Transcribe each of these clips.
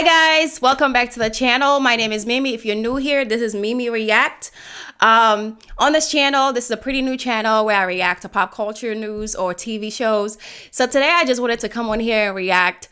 Hi guys, welcome back to the channel. My name is Mimi. If you're new here, this is Mimi React. On this channel, this is a pretty new channel where I react to pop culture news or TV shows. So today I just wanted to come on here and react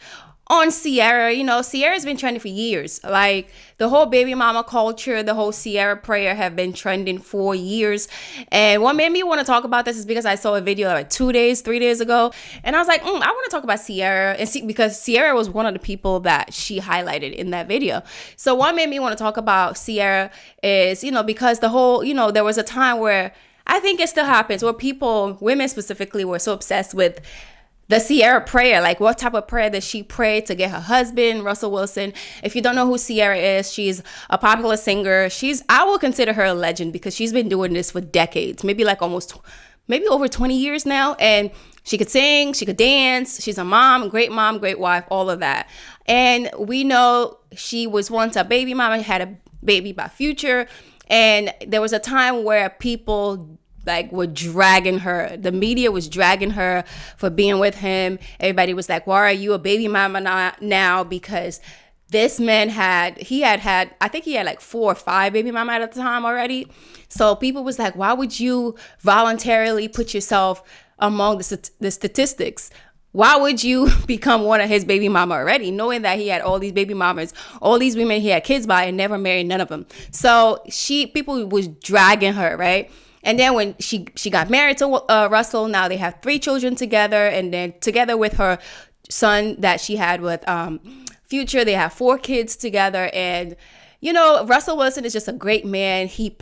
on Ciara. You know, Ciara's been trending for years. Like the whole baby mama culture, the whole Ciara prayer have been trending for years. And what made me want to talk about this is because I saw a video like 3 days ago, and I was like, I want to talk about Ciara and see, because Ciara was one of the people that she highlighted in that video. So what made me want to talk about Ciara is, because the whole, there was a time where I think it still happens where people, women specifically, were so obsessed with the Ciara prayer. Like, what type of prayer does she pray to get her husband, Russell Wilson? If you don't know who Ciara is, she's a popular singer. I will consider her a legend because she's been doing this for decades, maybe over 20 years now. And she could sing, she could dance. She's a mom, great wife, all of that. And we know she was once a baby mama, had a baby by Future. And there was a time where people were dragging her. The media was dragging her for being with him. Everybody was like, why are you a baby mama now? Because this man I think he had like 4 or 5 baby mama at the time already. So people was like, why would you voluntarily put yourself among the statistics? Why would you become one of his baby mama already, knowing that he had all these baby mamas, all these women he had kids by and never married none of them? So people was dragging her, right? And then when she got married to Russell, now they have 3 children together. And then together with her son that she had with Future, they have 4 kids together. And Russell Wilson is just a great man. He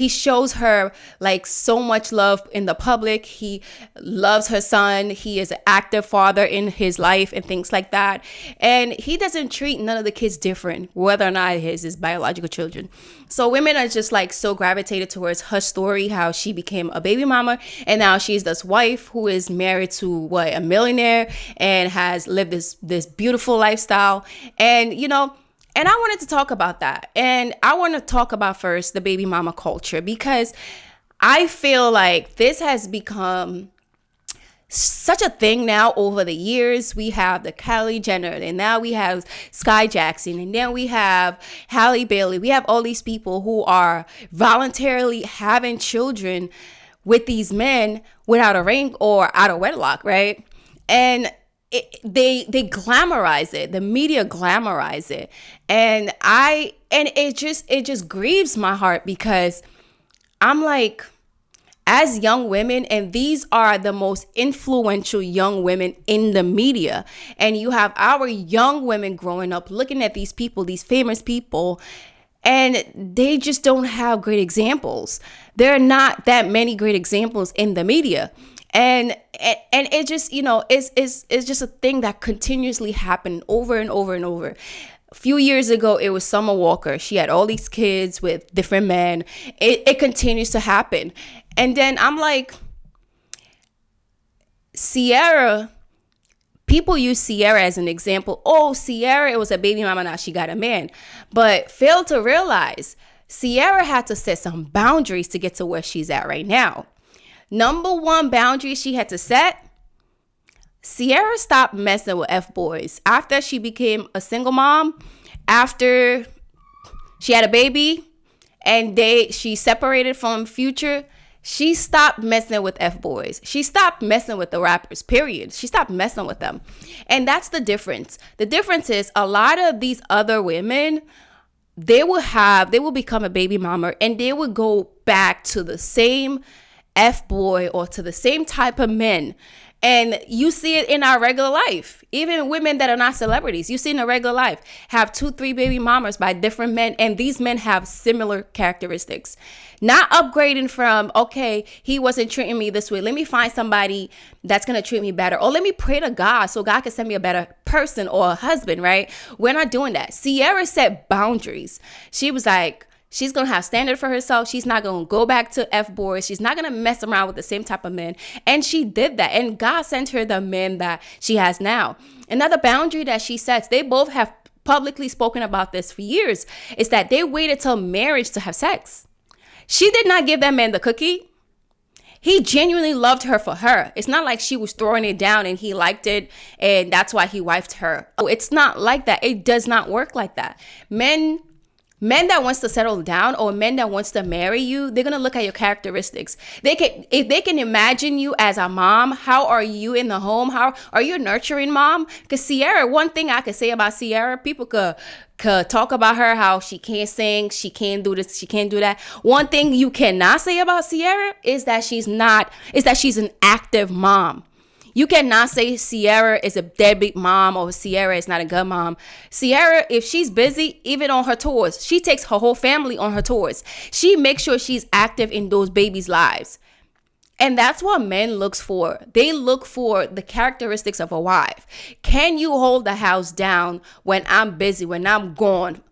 shows her like so much love in the public. He loves her son. He is an active father in his life and things like that. And he doesn't treat none of the kids different, whether or not his biological children. So women are just like so gravitated towards her story, how she became a baby mama. And now she's this wife who is married to a millionaire and has lived this beautiful lifestyle. And I wanted to talk about that. And I want to talk about first the baby mama culture, because I feel like this has become such a thing now over the years. We have the Kylie Jenner, and now we have Sky Jackson, and then we have Halle Bailey. We have all these people who are voluntarily having children with these men without a ring or out of wedlock, right? And they glamorize it. The media glamorize it. And it just grieves my heart, because I'm like, as young women, and these are the most influential young women in the media, and you have our young women growing up looking at these people, these famous people, and they just don't have great examples. There are not that many great examples in the media. And it just, it's just a thing that continuously happened over and over and over. A few years ago, it was Summer Walker. She had all these kids with different men. It continues to happen. And then I'm like, Ciara, people use Ciara as an example. Oh, Ciara, it was a baby mama, now she got a man. But fail to realize Ciara had to set some boundaries to get to where she's at right now. Number one boundary she had to set: Ciara stopped messing with F-boys. After she became a single mom, after she had a baby, and she separated from Future, she stopped messing with F-boys. She stopped messing with the rappers, period. She stopped messing with them. And that's the difference. The difference is a lot of these other women, they will become a baby mama, and they would go back to the same F-boy or to the same type of men. And you see it in our regular life. Even women that are not celebrities, you see in a regular life, have 2, 3 baby mamas by different men. And these men have similar characteristics. Not upgrading from, okay, he wasn't treating me this way, let me find somebody that's going to treat me better. Or let me pray to God so God can send me a better person or a husband, right? We're not doing that. Ciara set boundaries. She was like, she's going to have standard for herself. She's not going to go back to F-boys. She's not going to mess around with the same type of men. And she did that. And God sent her the men that she has now. Another boundary that she sets, they both have publicly spoken about this for years, is that they waited till marriage to have sex. She did not give that man the cookie. He genuinely loved her for her. It's not like she was throwing it down and he liked it and that's why he wifed her. It's not like that. It does not work like that. Men that wants to settle down or men that wants to marry you, they're going to look at your characteristics. If they can imagine you as a mom, how are you in the home? How are you a nurturing mom? Because Ciara, one thing I could say about Ciara, people could talk about her, how she can't sing, she can't do this, she can't do that. One thing you cannot say about Ciara is that she's an active mom. You cannot say Ciara is a deadbeat mom or Ciara is not a good mom. Ciara, if she's busy, even on her tours, she takes her whole family on her tours. She makes sure she's active in those babies' lives. And that's what men looks for. They look for the characteristics of a wife. Can you hold the house down when I'm busy, when I'm gone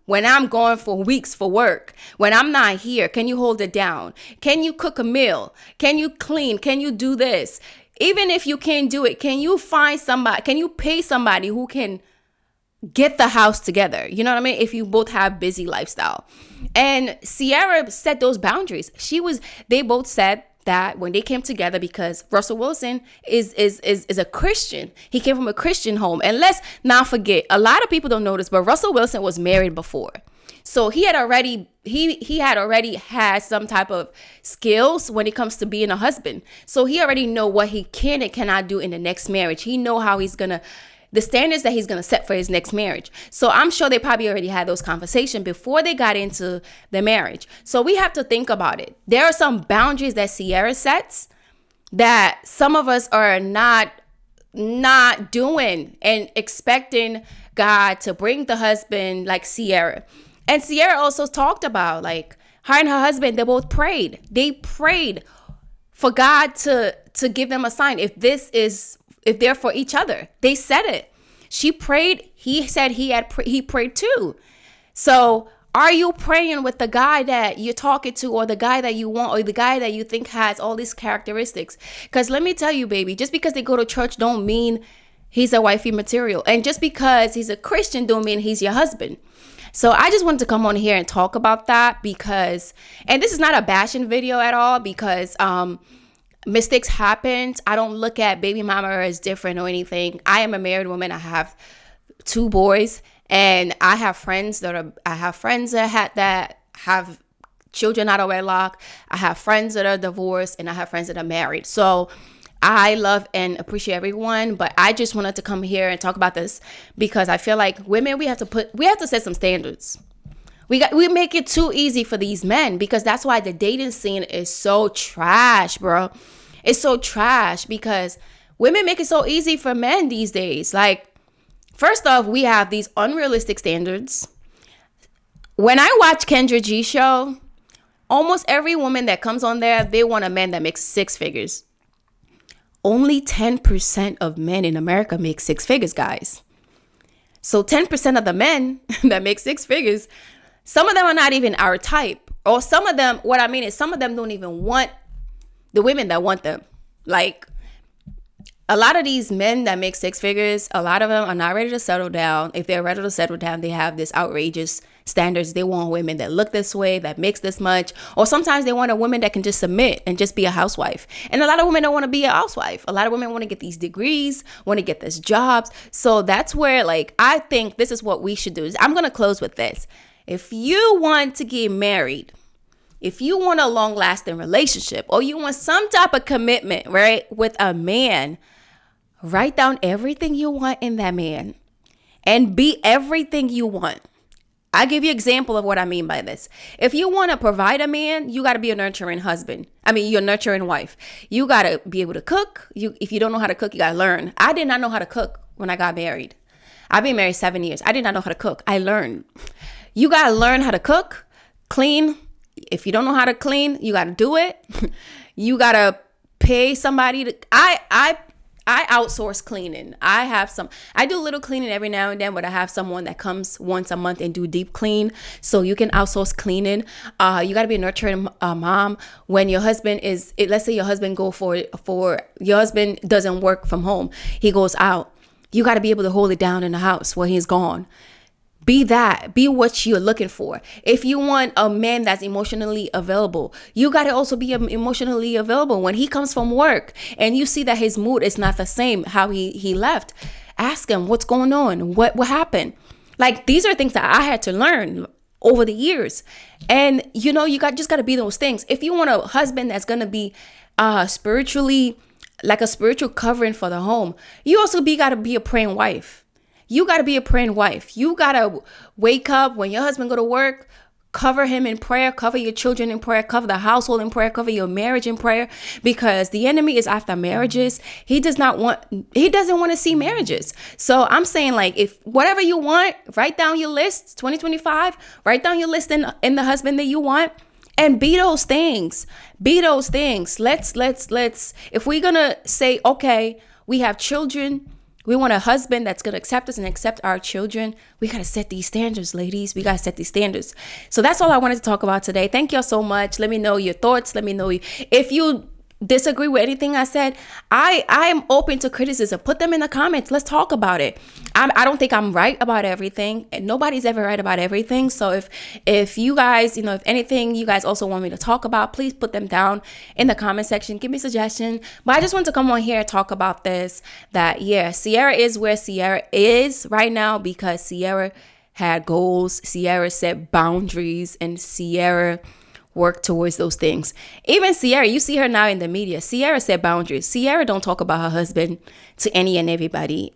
for weeks for work, when I'm not here? Can you hold it down? Can you cook a meal? Can you clean? Can you do this? Even if you can't do it, can you find somebody? Can you pay somebody who can get the house together? You know what I mean? If you both have busy lifestyle. And Ciara set those boundaries. They both said that when they came together, because Russell Wilson is a Christian. He came from a Christian home. And let's not forget, a lot of people don't know this, but Russell Wilson was married before. So he had already had some type of skills when it comes to being a husband. So he already know what he can and cannot do in the next marriage. He know how the standards that he's going to set for his next marriage. So I'm sure they probably already had those conversations before they got into the marriage. So we have to think about it. There are some boundaries that Ciara sets that some of us are not doing and expecting God to bring the husband like Ciara. And Ciara also talked about, like, her and her husband, they both prayed. They prayed for God to give them a sign if they're for each other. They said it. She prayed. He said he prayed too. So are you praying with the guy that you're talking to or the guy that you want or the guy that you think has all these characteristics? Because let me tell you, baby, just because they go to church don't mean he's a wifey material. And just because he's a Christian don't mean he's your husband. So I just wanted to come on here and talk about that because, and this is not a bashing video at all because mistakes happened. I don't look at baby mama as different or anything. I am a married woman. I have 2 boys and I have friends that have children out of wedlock. I have friends that are divorced and I have friends that are married. So I love and appreciate everyone, but I just wanted to come here and talk about this because I feel like women, we have to set some standards. We make it too easy for these men because that's why the dating scene is so trash, bro. It's so trash because women make it so easy for men these days. Like, first off, we have these unrealistic standards. When I watch Kendra G show, almost every woman that comes on there, they want a man that makes 6 figures. Only 10% of men in America make 6 figures, guys. So 10% of the men that make 6 figures, some of them are not even our type. Or some of them, what I mean is some of them don't even want the women that want them. Like, a lot of these men that make 6 figures, a lot of them are not ready to settle down. If they're ready to settle down, they have this outrageous standards. They want women that look this way, that makes this much. Or sometimes they want a woman that can just submit and just be a housewife. And a lot of women don't want to be a housewife. A lot of women want to get these degrees, want to get these jobs. So that's where, like, I think this is what we should do. I'm going to close with this. If you want to get married, if you want a long-lasting relationship, or you want some type of commitment, right, with a man, write down everything you want in that man and be everything you want. I'll give you an example of what I mean by this. If you want to provide a man, you got to be a nurturing husband. You're a nurturing wife. You got to be able to cook. If you don't know how to cook, you got to learn. I did not know how to cook when I got married. I've been married 7 years. I did not know how to cook. I learned. You got to learn how to cook, clean. If you don't know how to clean, you got to do it. You got to pay somebody to, I outsource cleaning. I do a little cleaning every now and then, but I have someone that comes once a month and do deep clean. So you can outsource cleaning. You got to be a nurturing mom. When your husband let's say your husband your husband doesn't work from home. He goes out. You got to be able to hold it down in the house while he's gone. Be that. Be what you're looking for. If you want a man that's emotionally available, you got to also be emotionally available. When he comes from work and you see that his mood is not the same how he left, ask him what's going on, what happened. Like, these are things that I had to learn over the years. And you know, just got to be those things. If you want a husband that's going to be spiritually, like a spiritual covering for the home, you also got to be a praying wife. You got to be a praying wife. You got to wake up when your husband go to work, cover him in prayer, cover your children in prayer, cover the household in prayer, cover your marriage in prayer, because the enemy is after marriages. He doesn't want to see marriages. So I'm saying, like, if whatever you want, write down your list, 2025, write down your list in the husband that you want, and be those things. Be those things. Let's, if we're going to say, okay, we have children, we want a husband that's going to accept us and accept our children, we got to set these standards, ladies. We got to set these standards. So that's all I wanted to talk about today. Thank y'all so much. Let me know your thoughts. Let me know if you disagree with anything I said. I am open to criticism. Put them in the comments. Let's talk about it. I don't think I'm right about everything, and nobody's ever right about everything. So if you guys, if anything you guys also want me to talk about, please put them down in the comment section. Give me a suggestion. But I just want to come on here and talk about this, that Ciara is where Ciara is right now because Ciara had goals. Ciara set boundaries, and Ciara work towards those things. Even Ciara, you see her now in the media. Ciara set boundaries. Ciara don't talk about her husband to any and everybody.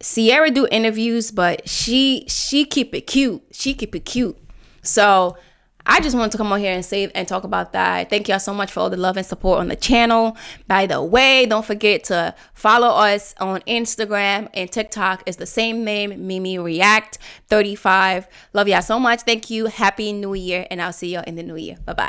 Ciara do interviews, but she keep it cute. She keep it cute. So I just wanted to come on here and say and talk about that. Thank y'all so much for all the love and support on the channel. By the way, don't forget to follow us on Instagram and TikTok. It's the same name, Mimi React 35. Love y'all so much. Thank you. Happy New Year, and I'll see y'all in the new year. Bye-bye.